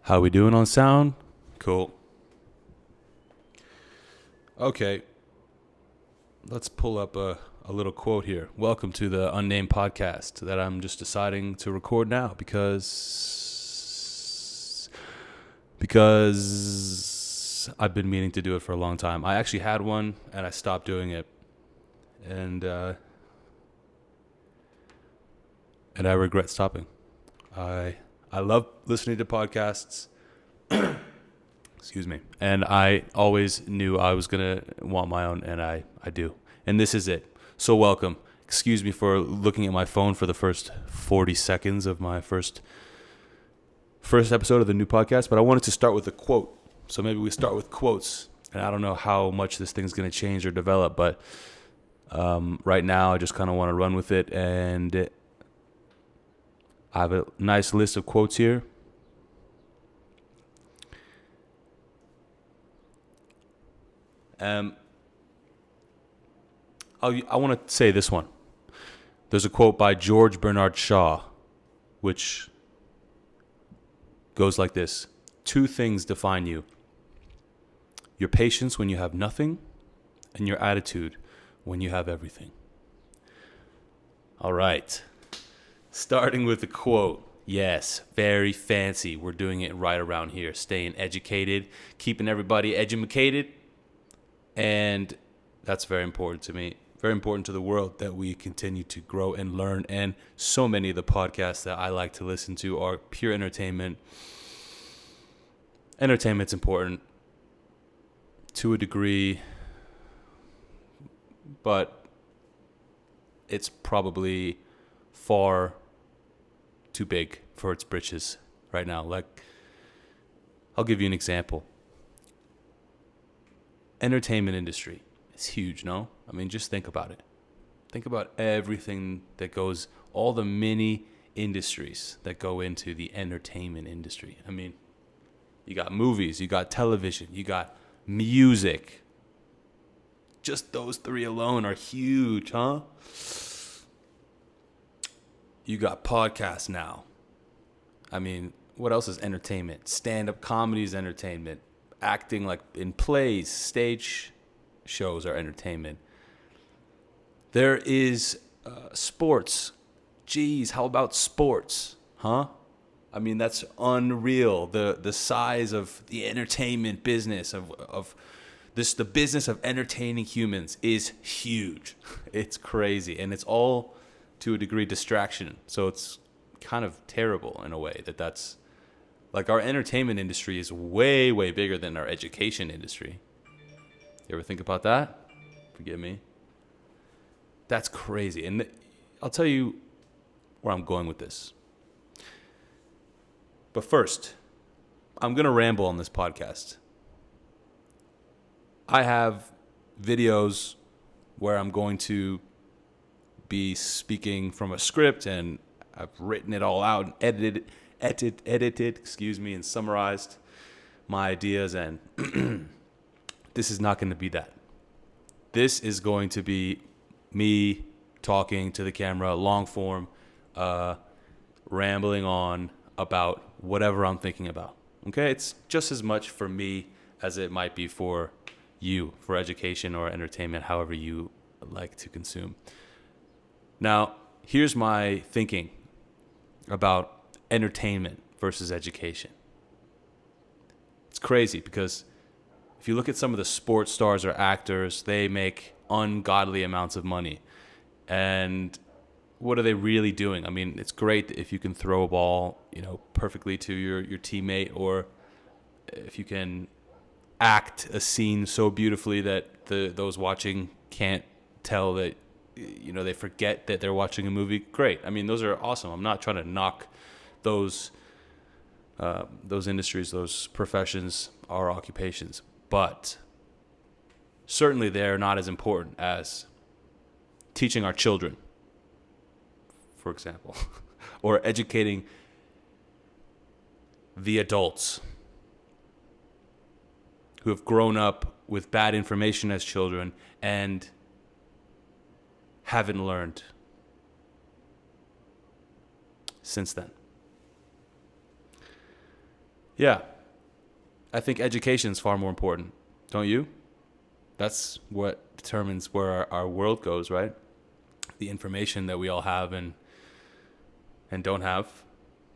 How we doing on sound? Cool. Okay. Let's pull up a little quote here. Welcome to the unnamed podcast that I'm just deciding to record now because I've been meaning to do it for a long time. I actually had one and I stopped doing it. And I regret stopping. I love listening to podcasts. Excuse me. And I always knew I was going to want my own, and I do. And this is it. So welcome. Excuse me for looking at my phone for the first 40 seconds of my first episode of the new podcast, but I wanted to start with a quote. So maybe we start with quotes. And I don't know how much this thing's going to change or develop, but right now I just kind of want to run with it. And I have a nice list of quotes here. I want to say this one. There's a quote by George Bernard Shaw, which goes like this. 2 things define you. Your patience when you have nothing, and your attitude when you have everything. All right. Starting with the quote. Yes, very fancy. We're doing it right around here. Staying educated, keeping everybody educated. And that's very important to me, very important to the world that we continue to grow and learn. And so many of the podcasts that I like to listen to are pure entertainment. Entertainment's important to a degree, but it's probably far too big for its britches right now. Like, I'll give you an example. Entertainment industry is huge, no? I mean, just think about it. Think about everything that goes, all the mini industries that go into the entertainment industry. I mean, you got movies, you got television, you got music. Just those 3 alone are huge, huh? You got podcasts now. I mean, what else is entertainment? Stand-up comedy is entertainment. Acting like in plays, stage shows are entertainment. There is sports. Geez, how about sports? Huh? I mean, that's unreal. The size of the entertainment business of this, the business of entertaining humans is huge. It's crazy. And it's all to a degree distraction. So it's kind of terrible in a way that's like our entertainment industry is way, way bigger than our education industry. You ever think about that? Forgive me. That's crazy. And I'll tell you where I'm going with this. But first, I'm going to ramble on this podcast. I have videos where I'm going to be speaking from a script, and I've written it all out and edited, and summarized my ideas, and this is not going to be that. This is going to be me talking to the camera, long form, rambling on about whatever I'm thinking about. Okay? It's just as much for me as it might be for you, for education or entertainment, however you like to consume. Now, here's my thinking about entertainment versus education. It's crazy because if you look at some of the sports stars or actors, they make ungodly amounts of money. And what are they really doing? I mean, it's great if you can throw a ball, perfectly to your teammate, or if you can act a scene so beautifully that those watching can't tell that, they forget that they're watching a movie. Great. I mean, those are awesome. I'm not trying to knock those industries, those professions, our occupations, but certainly they're not as important as teaching our children, for example, or educating the adults who have grown up with bad information as children and haven't learned since then. Yeah. I think education is far more important. Don't you? That's what determines where our world goes, right? The information that we all have and don't have.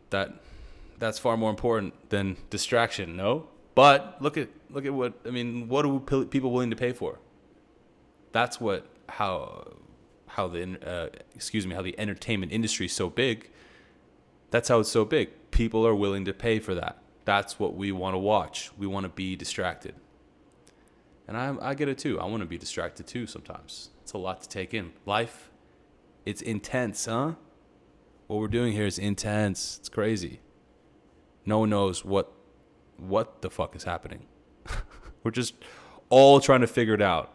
That's far more important than distraction, no? But look at what I mean. What are people willing to pay for? That's how the entertainment industry is so big. That's how it's so big. People are willing to pay for that. That's what we want to watch. We want to be distracted. And I get it too. I want to be distracted too sometimes. It's a lot to take in. Life, it's intense, huh? What we're doing here is intense. It's crazy. No one knows what the fuck is happening. We're just all trying to figure it out.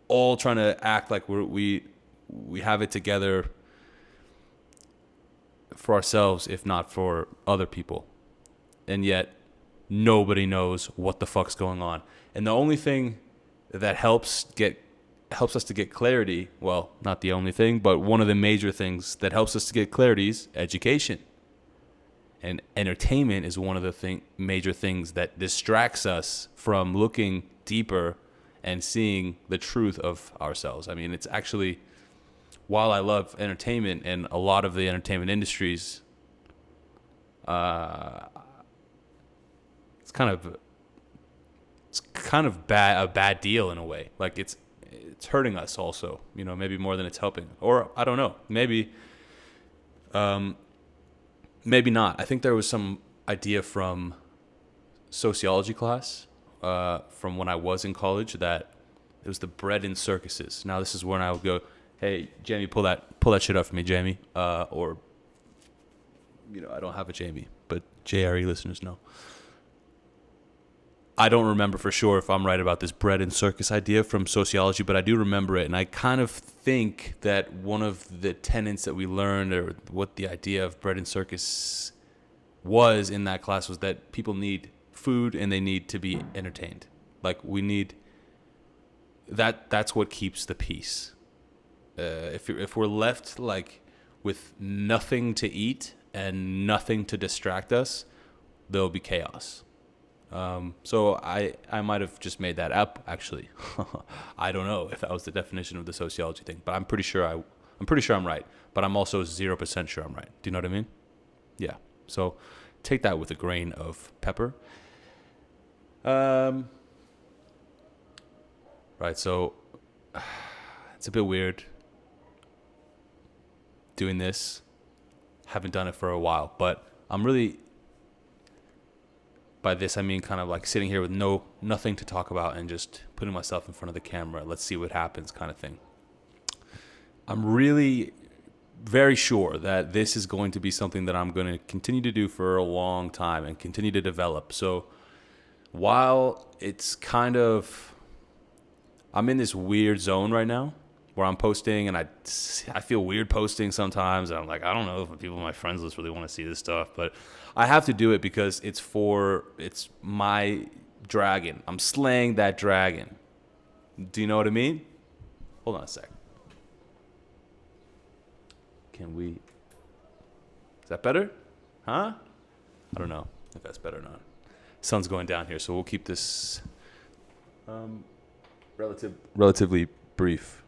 All trying to act like we have it together for ourselves, if not for other people. And yet, nobody knows what the fuck's going on. And the only thing that helps us to get clarity, well, not the only thing, but one of the major things that helps us to get clarity is education. And entertainment is one of the major things that distracts us from looking deeper and seeing the truth of ourselves. I mean, it's actually, while I love entertainment and a lot of the entertainment industries, it's kind of a bad deal in a way. Like it's hurting us also, maybe more than it's helping. Or I don't know, maybe not. I think there was some idea from sociology class from when I was in college that it was the bread and circuses. Now this is when I would go, hey, Jamie, pull that shit up for me, Jamie. Or I don't have a Jamie, but JRE listeners know. I don't remember for sure if I'm right about this bread and circus idea from sociology, but I do remember it. And I kind of think that one of the tenets that we learned, or what the idea of bread and circus was in that class, was that people need food and they need to be entertained. Like we need that's what keeps the peace. If we're left like with nothing to eat and nothing to distract us, there'll be chaos. So I might have just made that up, actually. I don't know if that was the definition of the sociology thing, but I'm pretty sure I'm right. But I'm also 0% sure I'm right. Do you know what I mean? Yeah. So take that with a grain of pepper. Right. So it's a bit weird doing this. Haven't done it for a while, but I'm really. By this, I mean kind of like sitting here with nothing to talk about and just putting myself in front of the camera. Let's see what happens kind of thing. I'm really very sure that this is going to be something that I'm going to continue to do for a long time and continue to develop. So while it's kind of, I'm in this weird zone right now where I'm posting and I feel weird posting sometimes. And I'm like, I don't know if people on my friends list really want to see this stuff, but I have to do it because it's my dragon. I'm slaying that dragon. Do you know what I mean? Hold on a sec. Is that better? Huh? I don't know if that's better or not. Sun's going down here, so we'll keep this relatively brief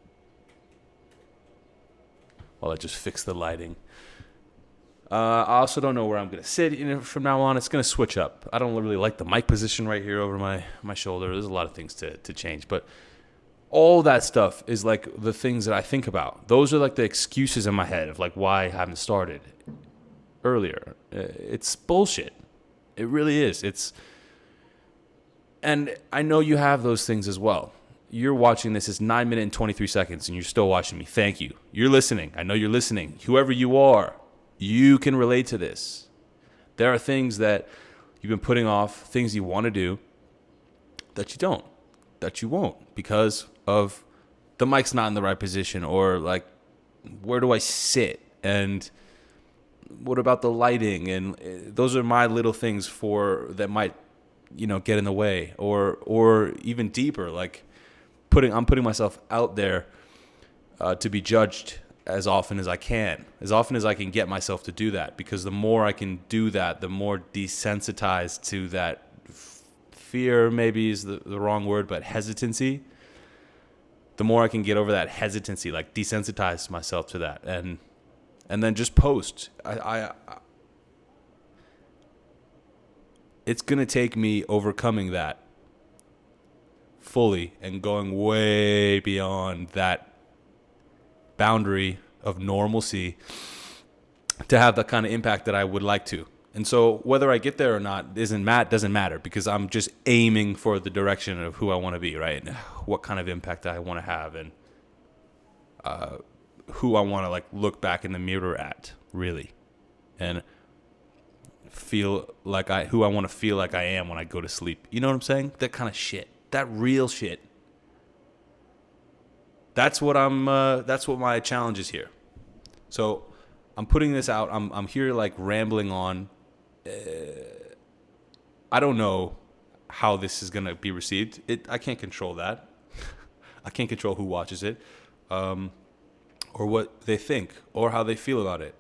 while I just fix the lighting. I also don't know where I'm going to sit from now on. It's going to switch up. I don't really like the mic position right here over my shoulder. There's a lot of things to change. But all that stuff is like the things that I think about. Those are like the excuses in my head of like why I haven't started earlier. It's bullshit. It really is. And I know you have those things as well. You're watching this. It's 9 minutes and 23 seconds and you're still watching me. Thank you. You're listening. I know you're listening. Whoever you are. You can relate to this. There are things that you've been putting off, things you want to do that you won't because of the mic's not in the right position, or like, where do I sit? And what about the lighting? And those are my little things that might, get in the way, or even deeper, like I'm putting myself out there to be judged as often as I can, as often as I can get myself to do that, because the more I can do that, the more desensitized to that fear, maybe is the wrong word, but hesitancy, the more I can get over that hesitancy, like desensitize myself to that, and then just post. It's going to take me overcoming that fully and going way beyond that boundary of normalcy to have the kind of impact that I would like to. And so whether I get there or not doesn't matter, because I'm just aiming for the direction of who I want to be, right? And what kind of impact I want to have, and who I want to like look back in the mirror at, really, and feel like who I want to feel like I am when I go to sleep. You know what I'm saying? That kind of shit, that real shit. That's what my challenge is here. So I'm putting this out. I'm here like rambling on. I don't know how this is gonna be received. I can't control that. I can't control who watches it, or what they think, or how they feel about it.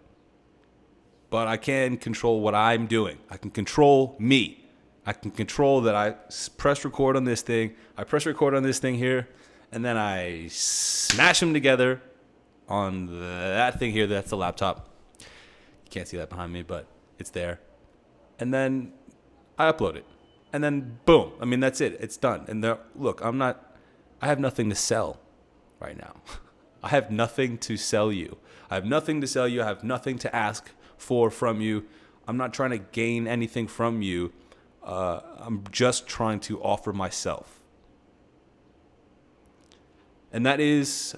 But I can control what I'm doing. I can control me. I can control that I press record on this thing. I press record on this thing here, and then I smash them together on that thing here. That's the laptop. You can't see that behind me, but it's there. And then I upload it. And then boom. I mean, that's it. It's done. And look, I have nothing to sell right now. I have nothing to sell you. I have nothing to sell you. I have nothing to ask for from you. I'm not trying to gain anything from you. I'm just trying to offer myself. And it's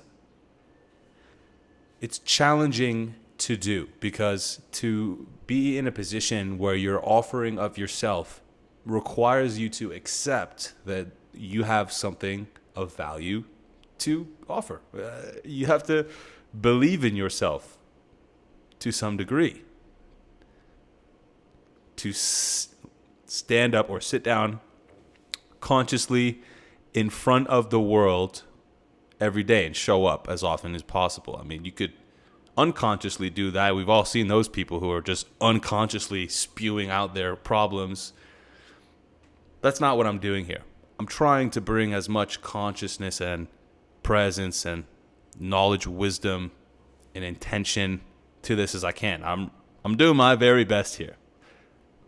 challenging to do, because to be in a position where you're offering of yourself requires you to accept that you have something of value to offer. You have to believe in yourself to some degree. To stand up or sit down consciously in front of the world every day and show up as often as possible. I mean, you could unconsciously do that. We've all seen those people who are just unconsciously spewing out their problems. That's not what I'm doing here. I'm trying to bring as much consciousness and presence and knowledge, wisdom, and intention to this as I can. I'm doing my very best here.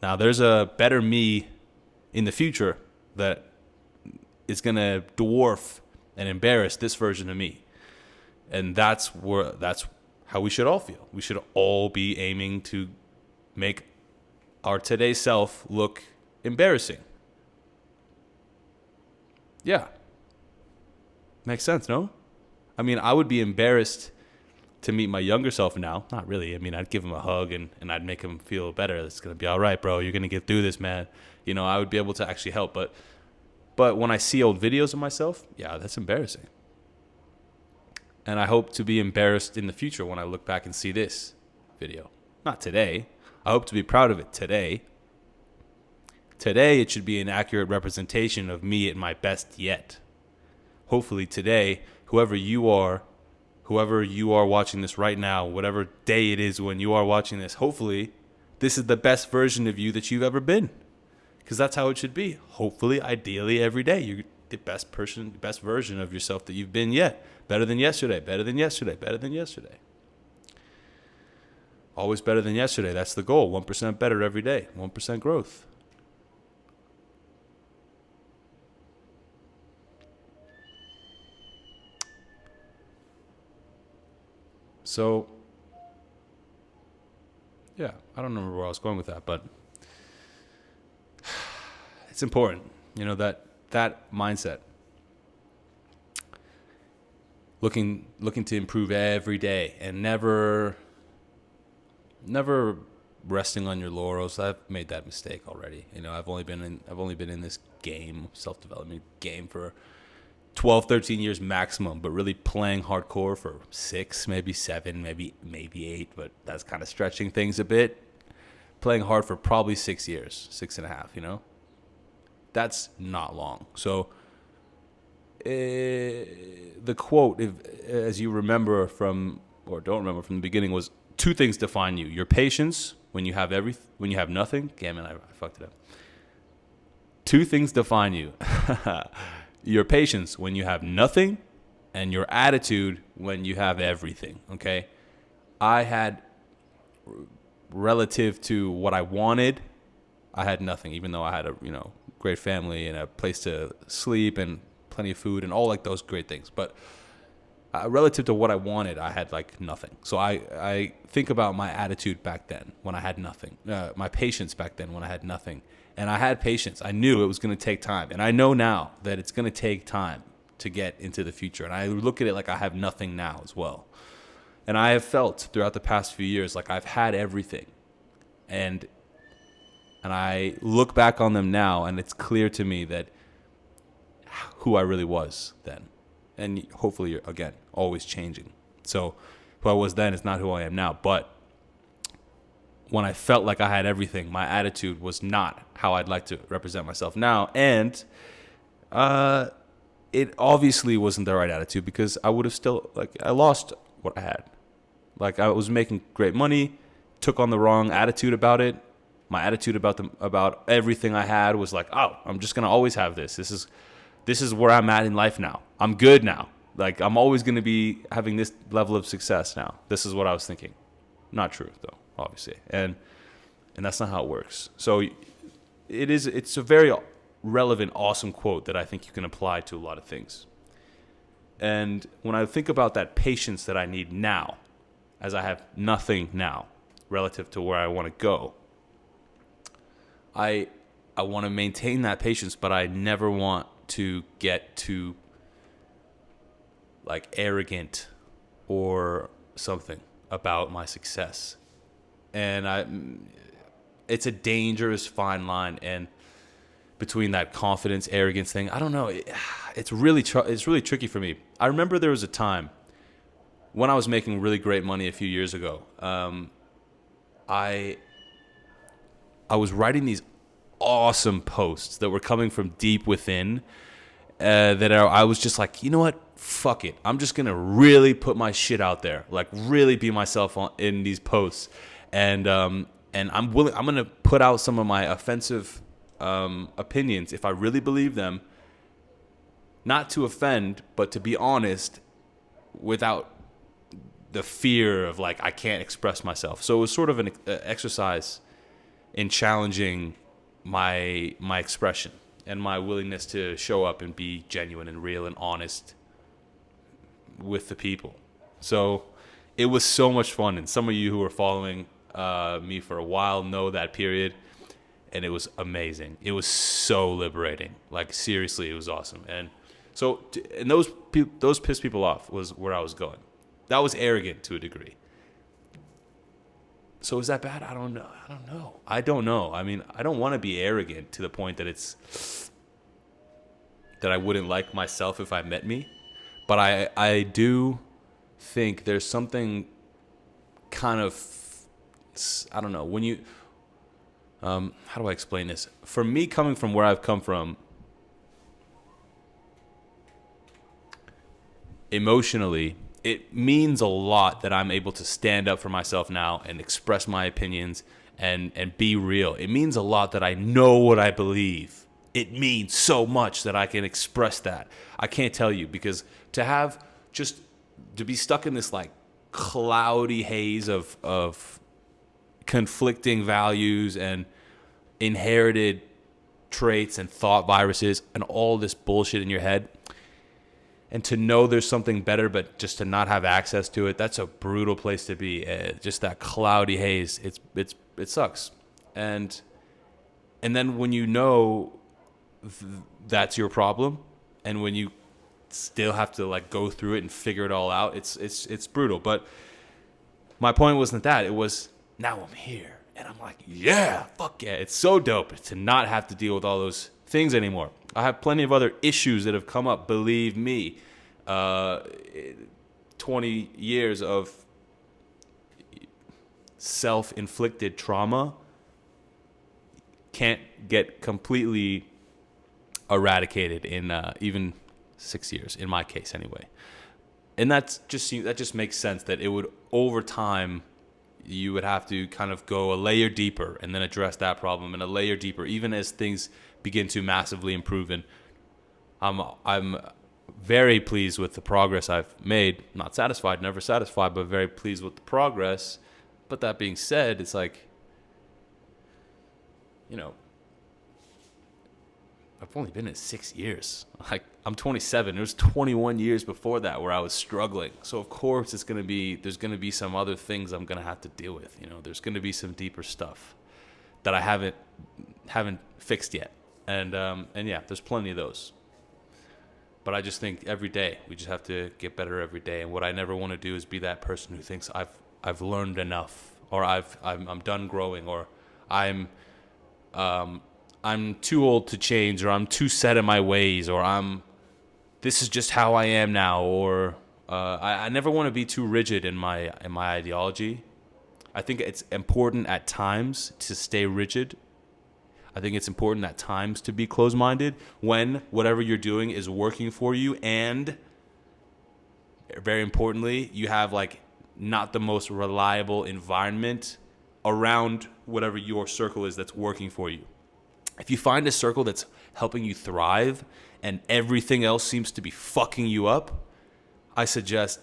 Now, there's a better me in the future that is going to dwarf and embarrass this version of me. And that's how we should all feel. We should all be aiming to make our today's self look embarrassing. Yeah. Makes sense, no? I mean, I would be embarrassed to meet my younger self now. Not really. I mean, I'd give him a hug and I'd make him feel better. It's going to be all right, bro. You're going to get through this, man. You know, I would be able to actually help. But when I see old videos of myself, yeah, that's embarrassing. And I hope to be embarrassed in the future when I look back and see this video. Not today. I hope to be proud of it today. Today, it should be an accurate representation of me at my best yet. Hopefully today, whoever you are watching this right now, whatever day it is when you are watching this, hopefully this is the best version of you that you've ever been. Because that's how it should be. Hopefully, ideally, every day, you're the best version of yourself that you've been yet. Better than yesterday, better than yesterday, better than yesterday. Always better than yesterday. That's the goal. 1% better every day. 1% growth. So, yeah, I don't remember where I was going with that, but it's important, you know, that mindset. Looking to improve every day and never resting on your laurels. I've made that mistake already. You know, I've only been in this game, self-development game, for 12, 13 years maximum, but really playing hardcore for 6, maybe 7, maybe 8, but that's kind of stretching things a bit. Playing hard for probably 6 years, 6.5, you know? That's not long. So the quote, as you remember from or don't remember from the beginning was two things define you: your patience when you have when you have nothing. Damn it, I fucked it up. Two things define you: your patience when you have nothing, and your attitude when you have everything. Okay, I had, relative to what I wanted, I had nothing, even though I had a great family and a place to sleep and plenty of food and all like those great things. But relative to what I wanted, I had like nothing. So I think about my attitude back then when I had nothing, my patience back then when I had nothing. And I had patience. I knew it was going to take time. And I know now that it's going to take time to get into the future. And I look at it like I have nothing now as well. And I have felt throughout the past few years like I've had everything. And I look back on them now, and it's clear to me that who I really was then. And hopefully, again, always changing. So who I was then is not who I am now. But when I felt like I had everything, my attitude was not how I'd like to represent myself now. And it obviously wasn't the right attitude, because I would have still, I lost what I had. Like, I was making great money, took on the wrong attitude about it. My attitude about everything I had was like, oh, I'm just going to always have this. This is where I'm at in life now. I'm good now. Like, I'm always going to be having this level of success now. This is what I was thinking. Not true, though, obviously. And that's not how it works. So it's a very relevant, awesome quote that I think you can apply to a lot of things. And when I think about that patience that I need now, as I have nothing now relative to where I want to go, I want to maintain that patience, but I never want to get too like arrogant or something about my success. And it's a dangerous fine line, and between that confidence, arrogance thing, I don't know. It's really tricky for me. I remember there was a time when I was making really great money a few years ago. I was writing these awesome posts that were coming from deep within, I was just like, you know what? Fuck it. I'm just going to really put my shit out there, like really be myself in these posts. And I'm going to put out some of my offensive opinions if I really believe them, not to offend, but to be honest without the fear of like, I can't express myself. So it was sort of an exercise in challenging my expression and my willingness to show up and be genuine and real and honest with the people. So it was so much fun. And some of you who are following me for a while know that period. And it was amazing. It was so liberating. Like, seriously, it was awesome. And so, and those pissed people off was where I was going. That was arrogant to a degree. So is that bad? I don't know. I mean, I don't want to be arrogant to the point that that I wouldn't like myself if I met me. But I do think there's something kind of, I don't know, when you, how do I explain this? For me, coming from where I've come from, emotionally, it means a lot that I'm able to stand up for myself now and express my opinions and be real. It means a lot that I know what I believe. It means so much that I can express that. I can't tell you, because to be stuck in this like cloudy haze of conflicting values and inherited traits and thought viruses and all this bullshit in your head, and to know there's something better, but just to not have access to it, that's a brutal place to be. Just that cloudy haze, it sucks. And then when you know that's your problem, and when you still have to like go through it and figure it all out, it's brutal. But my point wasn't that. It was, now I'm here, and I'm like, yeah, fuck yeah. It's so dope to not have to deal with all those things anymore. I have plenty of other issues that have come up, believe me. 20 years of self-inflicted trauma can't get completely eradicated in even 6 years, in my case anyway. And that just makes sense that it would, over time, you would have to kind of go a layer deeper and then address that problem and a layer deeper, even as things begin to massively improve. And I'm very pleased with the progress I've made. Not satisfied, never satisfied, but very pleased with the progress. But that being said, it's like, you know, I've only been in 6 years. Like, I'm 27. It was 21 years before that where I was struggling. So of course there's going to be some other things I'm going to have to deal with. You know, there's going to be some deeper stuff that I haven't fixed yet. And yeah, there's plenty of those. But I just think every day we just have to get better every day. And what I never want to do is be that person who thinks I've learned enough, or I'm done growing, or I'm too old to change, or I'm too set in my ways, or this is just how I am now, or I never want to be too rigid in my ideology. I think it's important at times to stay rigid. I think it's important at times to be closed-minded when whatever you're doing is working for you, and very importantly, you have like not the most reliable environment around whatever your circle is that's working for you. If you find a circle that's helping you thrive and everything else seems to be fucking you up, I suggest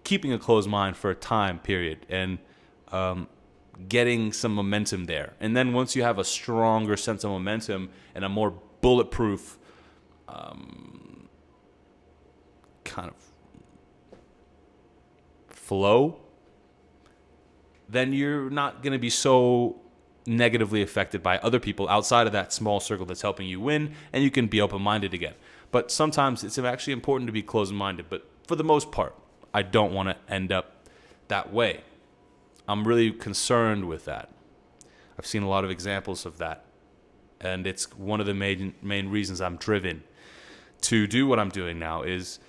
keeping a closed mind for a time period and getting some momentum there. And then once you have a stronger sense of momentum and a more bulletproof kind of flow, then you're not going to be so negatively affected by other people outside of that small circle that's helping you win, and you can be open-minded again. But sometimes it's actually important to be closed-minded. But for the most part, I don't want to end up that way. I'm really concerned with that. I've seen a lot of examples of that. And it's one of the main reasons I'm driven to do what I'm doing now is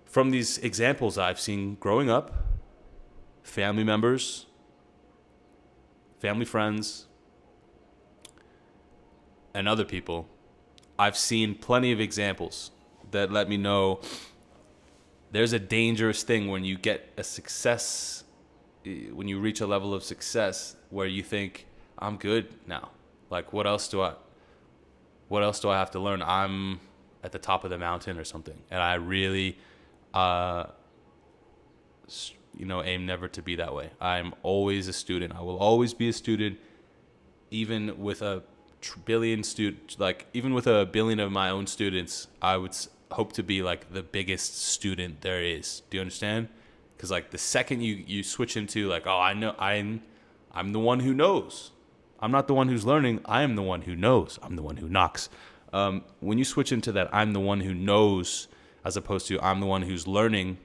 from these examples I've seen growing up, family members, family friends, and other people. I've seen plenty of examples that let me know there's a dangerous thing when you get a success, when you reach a level of success where you think, I'm good now. Like, what else do I have to learn? I'm at the top of the mountain or something. And I really, aim never to be that way. I'm always a student. I will always be a student, even with a billion even with a billion of my own students, I would hope to be like the biggest student there is. Do you understand? Because like the second you switch into like, oh, I know, I'm the one who knows. I'm not the one who's learning. I am the one who knows. I'm the one who knocks. When you switch into that, I'm the one who knows, as opposed to I'm the one who's learning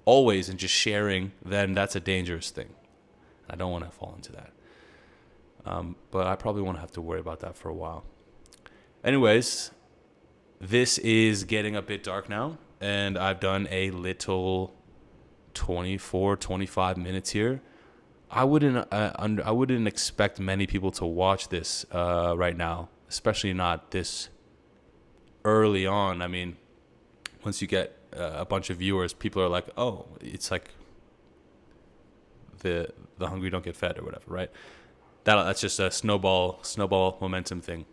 always and just sharing, then that's a dangerous thing. I don't want to fall into that. But I probably won't have to worry about that for a while. Anyways, this is getting a bit dark now, and I've done a little 25 minutes here. I wouldn't expect many people to watch this right now, especially not this early on. I mean, once you get a bunch of viewers, people are like, oh, it's like the hungry don't get fed or whatever, right? That's just a snowball momentum thing.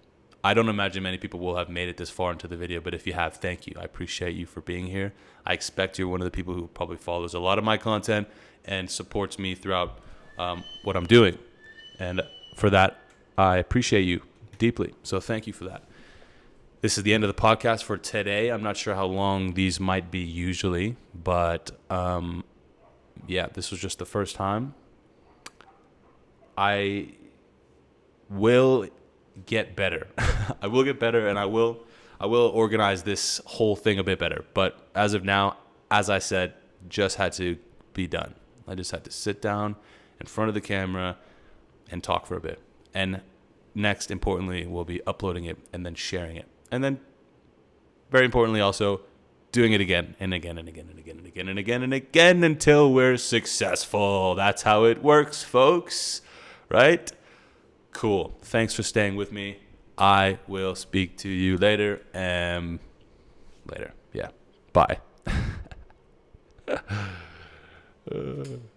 I don't imagine many people will have made it this far into the video, but if you have, thank you. I appreciate you for being here. I expect you're one of the people who probably follows a lot of my content and supports me throughout what I'm doing. And for that, I appreciate you deeply. So thank you for that. This is the end of the podcast for today. I'm not sure how long these might be usually, but this was just the first time. I will get better. I will get better, and I will organize this whole thing a bit better. But as of now, as I said, just had to be done. I just had to sit down in front of the camera and talk for a bit. And next, importantly, we'll be uploading it and then sharing it. And then, very importantly, also doing it again and again and again and again and again and again and again until we're successful. That's how it works, folks. Right? Cool. Thanks for staying with me. I will speak to you later. Yeah. Bye.